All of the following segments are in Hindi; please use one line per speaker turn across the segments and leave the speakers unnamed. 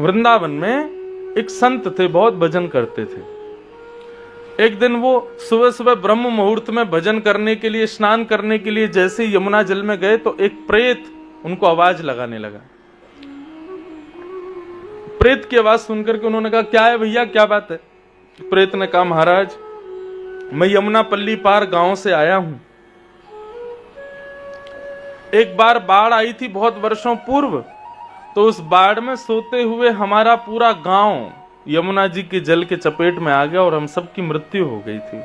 वृंदावन में एक संत थे, बहुत भजन करते थे। एक दिन वो सुबह सुबह ब्रह्म मुहूर्त में भजन करने के लिए, स्नान करने के लिए जैसे यमुना जल में गए तो एक प्रेत उनको आवाज लगाने लगा। प्रेत की आवाज सुनकर के उन्होंने कहा, क्या है भैया, क्या बात है? प्रेत ने कहा, महाराज मैं यमुना पल्ली पार गांव से आया हूं। एक बार बाढ़ आई थी बहुत वर्षों पूर्व, तो उस बाढ़ में सोते हुए हमारा पूरा गांव यमुना जी के जल के चपेट में आ गया और हम सब की मृत्यु हो गई थी।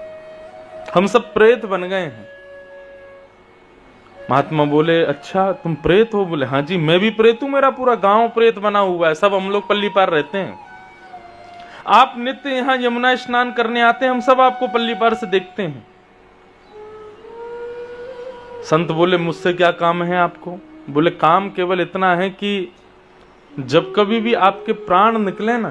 हम सब प्रेत बन गए हैं। महात्मा बोले, अच्छा तुम प्रेत हो? बोले, हाँ जी मैं भी प्रेत हूं, मेरा पूरा गांव प्रेत बना हुआ है, सब हम लोग पल्ली पार रहते हैं। आप नित्य यहां यमुना स्नान करने आते हैं, हम सब आपको पल्ली पार से देखते हैं। संत बोले, मुझसे क्या काम है आपको? बोले, काम केवल इतना है कि जब कभी भी आपके प्राण निकले ना।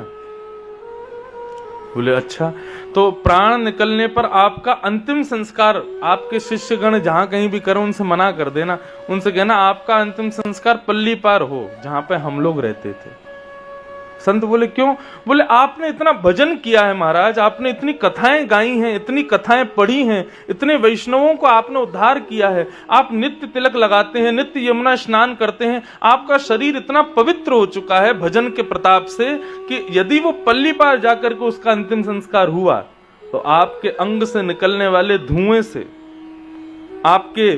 बोले, अच्छा, तो प्राण निकलने पर आपका अंतिम संस्कार आपके शिष्यगण जहां कहीं भी करें उनसे मना कर देना, उनसे कहना आपका अंतिम संस्कार पल्ली पार हो जहां पे हम लोग रहते थे। संत बोले, क्यों? बोले, आपने इतना भजन किया है महाराज, आपने इतनी कथाएं गाई हैं, इतनी कथाएं पढ़ी हैं, इतने वैष्णवों को आपने उद्धार किया है, आप नित्य तिलक लगाते हैं, नित्य यमुना स्नान करते हैं, आपका शरीर इतना पवित्र हो चुका है भजन के प्रताप से कि यदि वो पल्ली पार जाकर के उसका अंतिम संस्कार हुआ तो आपके अंग से निकलने वाले धुएं से, आपके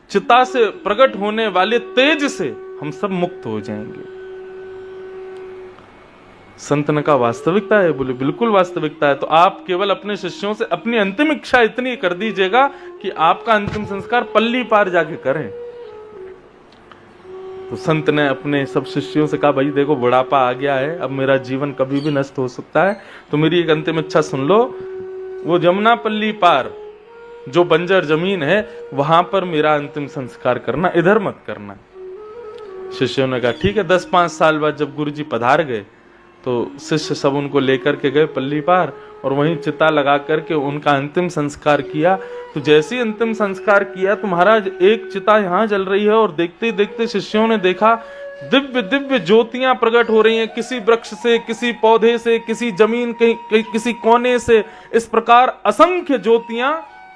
चिता से प्रकट होने वाले तेज से हम सब मुक्त हो जाएंगे। संत ने कहा, वास्तविकता है? बोले, बिल्कुल वास्तविकता है। तो आप केवल अपने शिष्यों से अपनी अंतिम इच्छा इतनी कर दीजिएगा कि आपका अंतिम संस्कार पल्ली पार जाके करें। तो संत ने अपने सब शिष्यों से कहा, भाई देखो बुढ़ापा आ गया है, अब मेरा जीवन कभी भी नष्ट हो सकता है, तो मेरी एक अंतिम इच्छा सुन लो, वो जमुना पल्ली पार जो बंजर जमीन है वहां पर मेरा अंतिम संस्कार करना, इधर मत करना। शिष्यों ने कहा, ठीक है। 10-5 साल बाद जब गुरुजी पधार गए तो शिष्य सब उनको लेकर के गए पल्ली पार और वहीं चिता लगा करके उनका अंतिम संस्कार किया। तो जैसे ही अंतिम संस्कार किया तो महाराज एक चिता यहाँ जल रही है और देखते ही देखते शिष्यों ने देखा दिव्य दिव्य ज्योतियां प्रकट हो रही हैं, किसी वृक्ष से, किसी पौधे से, किसी जमीन के किसी कोने से। इस प्रकार असंख्य ज्योतियां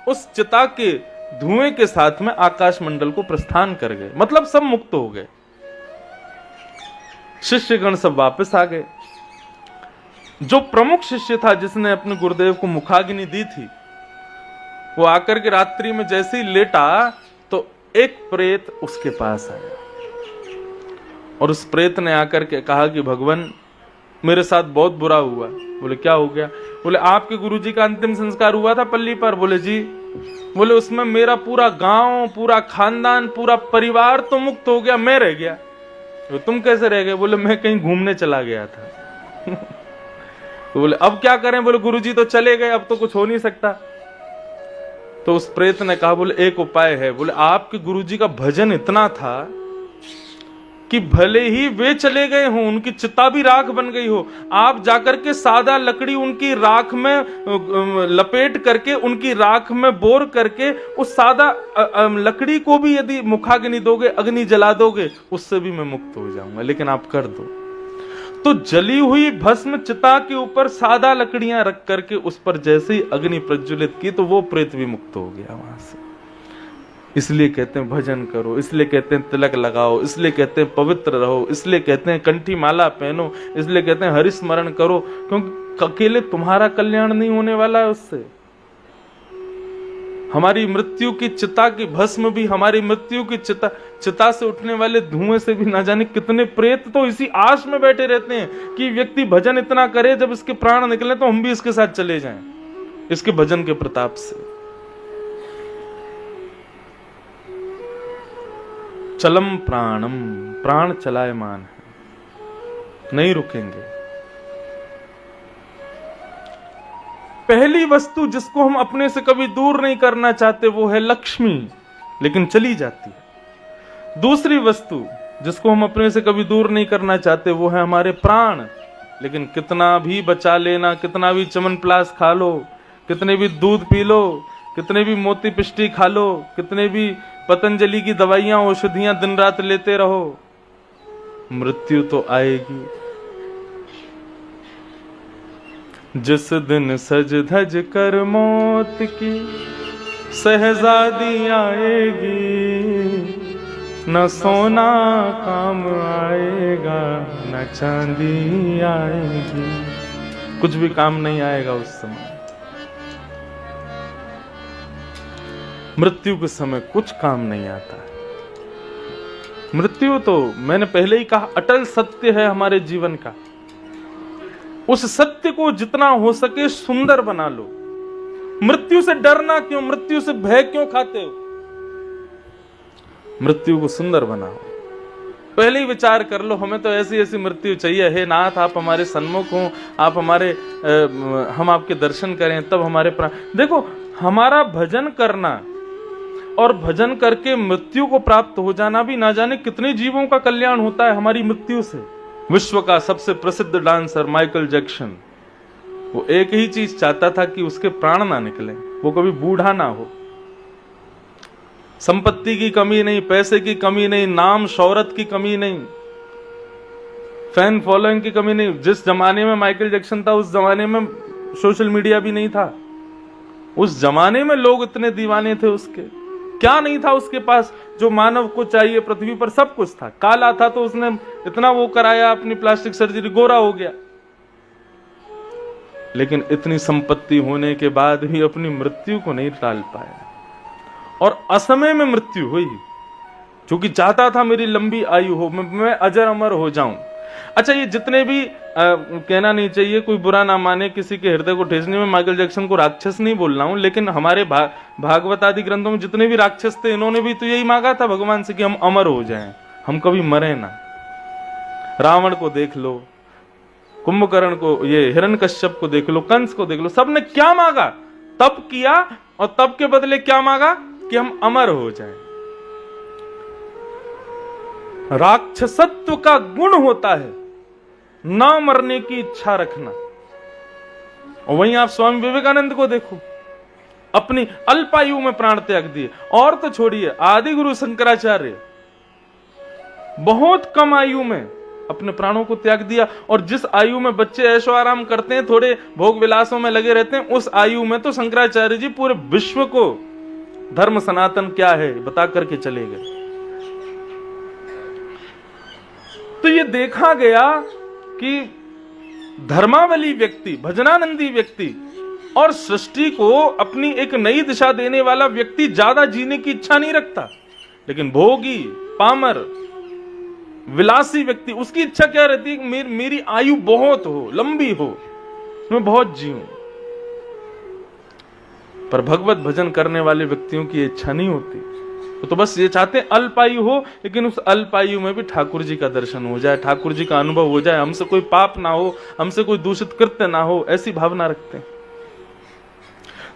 उस चिता के धुएं के साथ में आकाश मंडल को प्रस्थान कर गए, मतलब सब मुक्त हो गए। शिष्यगण सब वापस आ गए। जो प्रमुख शिष्य था जिसने अपने गुरुदेव को मुखाग्नि दी थी, वो आकर के रात्रि में जैसे ही लेटा तो एक प्रेत उसके पास आया और उस प्रेत ने आकर के कहा कि भगवान मेरे साथ बहुत बुरा हुआ। बोले, क्या हो गया? बोले, आपके गुरुजी का अंतिम संस्कार हुआ था पल्ली पर। बोले, जी। बोले, उसमें मेरा पूरा गांव, पूरा खानदान, पूरा परिवार तो मुक्त हो गया, मैं रह गया। तुम कैसे रह गए? बोले, मैं कहीं घूमने चला गया था। तो बोले, अब क्या करें? बोले, गुरुजी तो चले गए, अब तो कुछ हो नहीं सकता। तो उस प्रेत ने कहा, बोले एक उपाय है। बोले, आपके गुरुजी का भजन इतना था कि भले ही वे चले गए हों, उनकी चिता भी राख बन गई हो, आप जाकर के सादा लकड़ी उनकी राख में लपेट करके, उनकी राख में बोर करके उस सादा लकड़ी को भी यदि मुखाग्नि दोगे, अग्नि जला दोगे, उससे भी मैं मुक्त हो जाऊंगा, लेकिन आप कर दो। तो जली हुई भस्म चिता के ऊपर सादा लकड़ियां रख करके उस पर जैसे ही अग्नि प्रज्वलित की तो वो प्रेत भी मुक्त हो गया वहां से। इसलिए कहते हैं भजन करो, इसलिए कहते हैं तिलक लगाओ, इसलिए कहते हैं पवित्र रहो, इसलिए कहते हैं कंठी माला पहनो, इसलिए कहते हैं हरि स्मरण करो, क्योंकि अकेले तुम्हारा कल्याण नहीं होने वाला है उससे। हमारी मृत्यु की चिता की भस्म भी, हमारी मृत्यु की चिता से उठने वाले धुएं से भी ना जाने कितने प्रेत तो इसी आश में बैठे रहते हैं कि व्यक्ति भजन इतना करे, जब इसके प्राण निकले तो हम भी इसके साथ चले जाएं, इसके भजन के प्रताप से। चलम प्राणम, प्राण चलायमान है, नहीं रुकेंगे। पहली वस्तु जिसको हम अपने से कभी दूर नहीं करना चाहते वो है लक्ष्मी, लेकिन चली जाती है। दूसरी वस्तु जिसको हम अपने से कभी दूर नहीं करना चाहते वो है हमारे प्राण, लेकिन कितना भी बचा लेना, कितना भी च्यवनप्राश खा लो, कितने भी दूध पी लो, कितने भी मोती पिष्टी खा लो, कितने भी पतंजलि की दवाइयां औषधियां दिन रात लेते रहो, मृत्यु तो आएगी। जिस दिन सज धज कर मौत की शहजादी आएगी, न सोना काम आएगा न चांदी आएगी, कुछ भी काम नहीं आएगा उस समय। मृत्यु के समय कुछ काम नहीं आता है। मृत्यु तो मैंने पहले ही कहा अटल सत्य है हमारे जीवन का। उस सत्य को जितना हो सके सुंदर बना लो। मृत्यु से डरना क्यों, मृत्यु से भय क्यों खाते हो? मृत्यु को सुंदर बनाओ। पहले ही विचार कर लो, हमें तो ऐसी ऐसी मृत्यु चाहिए। हे नाथ, आप हमारे सन्मुख हो, आप हमारे हम आपके दर्शन करें, तब हमारे प्राण। देखो, हमारा भजन करना और भजन करके मृत्यु को प्राप्त हो जाना भी ना जाने कितने जीवों का कल्याण होता है हमारी मृत्यु से। विश्व का सबसे प्रसिद्ध डांसर माइकल जैक्सन, वो एक ही चीज चाहता था कि उसके प्राण ना निकले, वो कभी बूढ़ा ना हो। संपत्ति की कमी नहीं, पैसे की कमी नहीं, नाम शौहरत की कमी नहीं, फैन फॉलोइंग की कमी नहीं। जिस जमाने में माइकल जैक्सन था उस जमाने में सोशल मीडिया भी नहीं था। उस जमाने में लोग इतने दीवाने थे उसके। क्या नहीं था उसके पास जो मानव को चाहिए? पृथ्वी पर सब कुछ था। काला था तो उसने इतना वो कराया, अपनी प्लास्टिक सर्जरी, गोरा हो गया। लेकिन इतनी संपत्ति होने के बाद भी अपनी मृत्यु को नहीं टाल पाया और असमय में मृत्यु हुई, क्योंकि चाहता था मेरी लंबी आयु हो, मैं अजर अमर हो जाऊं। अच्छा, ये जितने भी कहना नहीं चाहिए, कोई बुरा ना माने, किसी के हृदय को ठेसने में माइकल जैक्सन को राक्षस नहीं बोल रहा हूं, लेकिन हमारे भागवत आदि ग्रंथों में जितने भी राक्षस थे, इन्होंने भी तो यही मांगा था भगवान से कि हम अमर हो जाएं, हम कभी मरे ना। रावण को देख लो, कुंभकर्ण को, ये हिरण्यकश्यप को देख लो, कंस को देख लो, सबने क्या मांगा? तप किया और तप के बदले क्या मांगा? कि हम अमर हो जाएं। राक्षसत्व का गुण होता है ना मरने की इच्छा रखना। और वहीं आप स्वामी विवेकानंद को देखो, अपनी अल्पायु में प्राण त्याग दिए। और तो छोड़िए, आदि गुरु शंकराचार्य बहुत कम आयु में अपने प्राणों को त्याग दिया। और जिस आयु में बच्चे ऐशो आराम करते हैं, थोड़े भोग विलासों में लगे रहते हैं, उस आयु में तो शंकराचार्य जी पूरे विश्व को धर्म सनातन क्या है बता करके चले गए। तो ये देखा गया कि धर्मावली व्यक्ति, भजनानंदी व्यक्ति और सृष्टि को अपनी एक नई दिशा देने वाला व्यक्ति ज्यादा जीने की इच्छा नहीं रखता। लेकिन भोगी, पामर, विलासी व्यक्ति, उसकी इच्छा क्या रहती है कि मेरी आयु बहुत हो, लंबी हो, मैं बहुत जीऊं। पर भगवत भजन करने वाले व्यक्तियों की इच्छा नहीं होती। तो बस ये चाहते हैं अल्पायु हो, लेकिन उस अल्पायु में भी ठाकुर जी का दर्शन हो जाए, ठाकुर जी का अनुभव हो जाए, हमसे कोई पाप ना हो, हमसे कोई दूषित कृत्य ना हो, ऐसी भावना रखते हैं।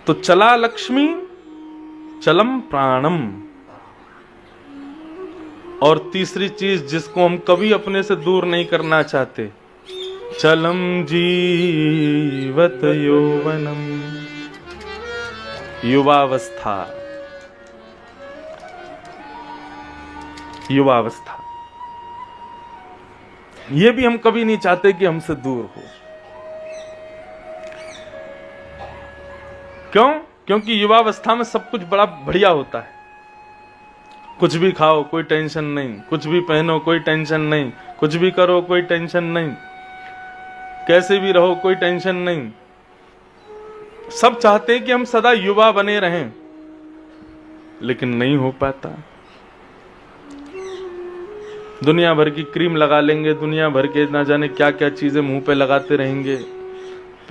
तो चला लक्ष्मी चलम प्राणम। और तीसरी चीज जिसको हम कभी अपने से दूर नहीं करना चाहते, चलम जीवत यौवनम, युवावस्था। युवावस्था ये भी हम कभी नहीं चाहते कि हमसे दूर हो। क्यों? क्योंकि युवावस्था में सब कुछ बड़ा बढ़िया होता है। कुछ भी खाओ कोई टेंशन नहीं, कुछ भी पहनो कोई टेंशन नहीं, कुछ भी करो कोई टेंशन नहीं, कैसे भी रहो कोई टेंशन नहीं। सब चाहते हैं कि हम सदा युवा बने रहें, लेकिन नहीं हो पाता। दुनिया भर की क्रीम लगा लेंगे, दुनिया भर के ना जाने क्या क्या चीजें मुंह पे लगाते रहेंगे।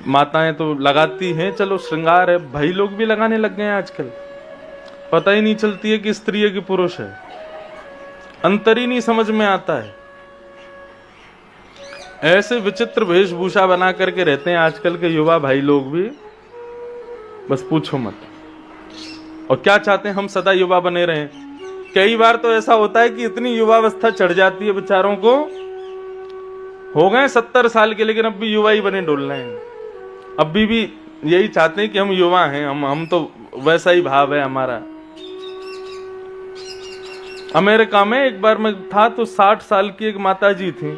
माताएं तो लगाती हैं, चलो श्रृंगार है, भाई लोग भी लगाने लग गए हैं आजकल। पता ही नहीं चलती है कि स्त्री है कि पुरुष है, अंतर ही नहीं समझ में आता है। ऐसे विचित्र वेशभूषा बना करके रहते हैं आजकल के युवा भाई लोग भी, बस पूछो मत। और क्या चाहते हैं? हम सदा युवा बने रहें। कई बार तो ऐसा होता है कि इतनी युवावस्था चढ़ जाती है बेचारों को, हो गए 70 साल के, लेकिन अब भी युवा ही बने डोल रहे हैं। अब भी यही चाहते हैं कि हम युवा हैं, हम तो वैसा ही भाव है हमारा। अमेरिका में एक बार मैं था तो 60 साल की एक माता जी थी,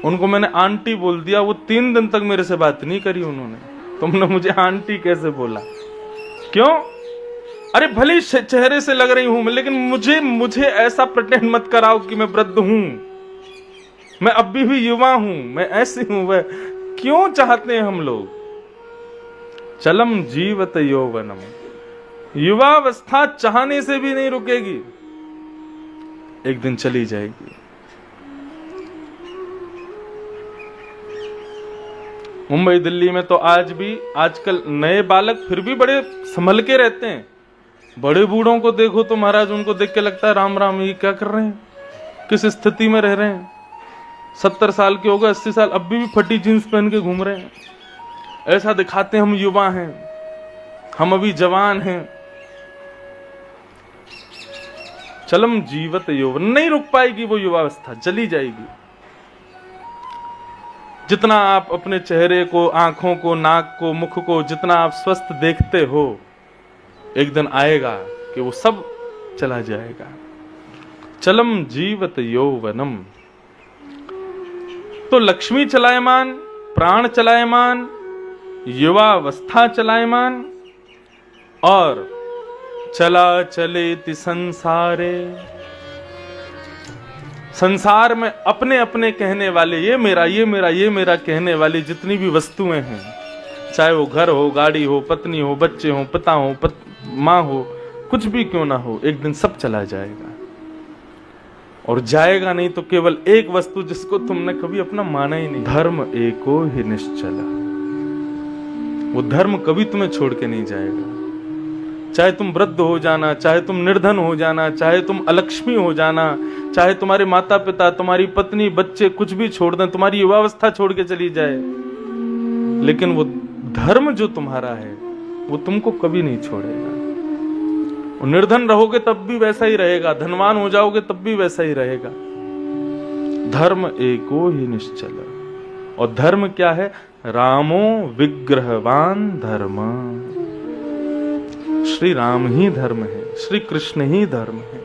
उनको मैंने आंटी बोल दिया, वो 3 दिन तक मेरे से बात नहीं करी उन्होंने। तुमने मुझे आंटी कैसे बोला? क्यों? अरे भले चेहरे से लग रही हूं मैं, लेकिन मुझे ऐसा प्रिटेंड मत कराओ कि मैं वृद्ध हूं। मैं अभी भी युवा हूं, मैं ऐसी हूं। वह क्यों चाहते हैं हम लोग? चलम जीवत यौवनम, युवावस्था चाहने से भी नहीं रुकेगी, एक दिन चली जाएगी। मुंबई दिल्ली में तो आज भी आजकल नए बालक फिर भी बड़े संभल के रहते हैं। बड़े बूढ़ों को देखो तो महाराज, उनको देख के लगता है राम राम, ये क्या कर रहे हैं, किस स्थिति में रह रहे हैं। 70 साल के हो गए, 80 साल, अभी भी फटी जींस पहन के घूम रहे हैं। ऐसा दिखाते हैं हम युवा हैं, हम अभी जवान हैं। चलम जीवत यौवन, नहीं रुक पाएगी वो युवावस्था, चली जाएगी। जितना आप अपने चेहरे को, आंखों को, नाक को, मुख को जितना आप स्वस्थ देखते हो, एक दिन आएगा कि वो सब चला जाएगा। चलम जीवत यौवनम, तो लक्ष्मी चलायमान, प्राण चलायमान, युवावस्था चलायमान, और चला चलेति संसारे, संसार में अपने अपने कहने वाले, ये मेरा, ये मेरा, ये मेरा कहने वाली जितनी भी वस्तुएं हैं, चाहे वो घर हो, गाड़ी हो, पत्नी हो, बच्चे हो, पिता हो, माँ हो, कुछ भी क्यों ना हो, एक दिन सब चला जाएगा। और जाएगा नहीं तो केवल एक वस्तु जिसको तुमने कभी अपना माना ही नहीं, धर्म एको ही निश्चला। वो धर्म कभी तुम्हें छोड़ के नहीं जाएगा। चाहे तुम वृद्ध हो जाना, चाहे तुम निर्धन हो जाना, चाहे तुम अलक्ष्मी हो जाना, चाहे तुम्हारे माता पिता, तुम्हारी पत्नी, बच्चे कुछ भी छोड़ दें, तुम्हारी युवावस्था छोड़ के चली जाए, लेकिन वो धर्म जो तुम्हारा है वो तुमको कभी नहीं छोड़ेगा। निर्धन रहोगे तब भी वैसा ही रहेगा, धनवान हो जाओगे तब भी वैसा ही रहेगा। धर्म एको ही निश्चल। और धर्म क्या है? रामो विग्रहवान धर्म। श्री राम ही धर्म है, श्री कृष्ण ही धर्म है।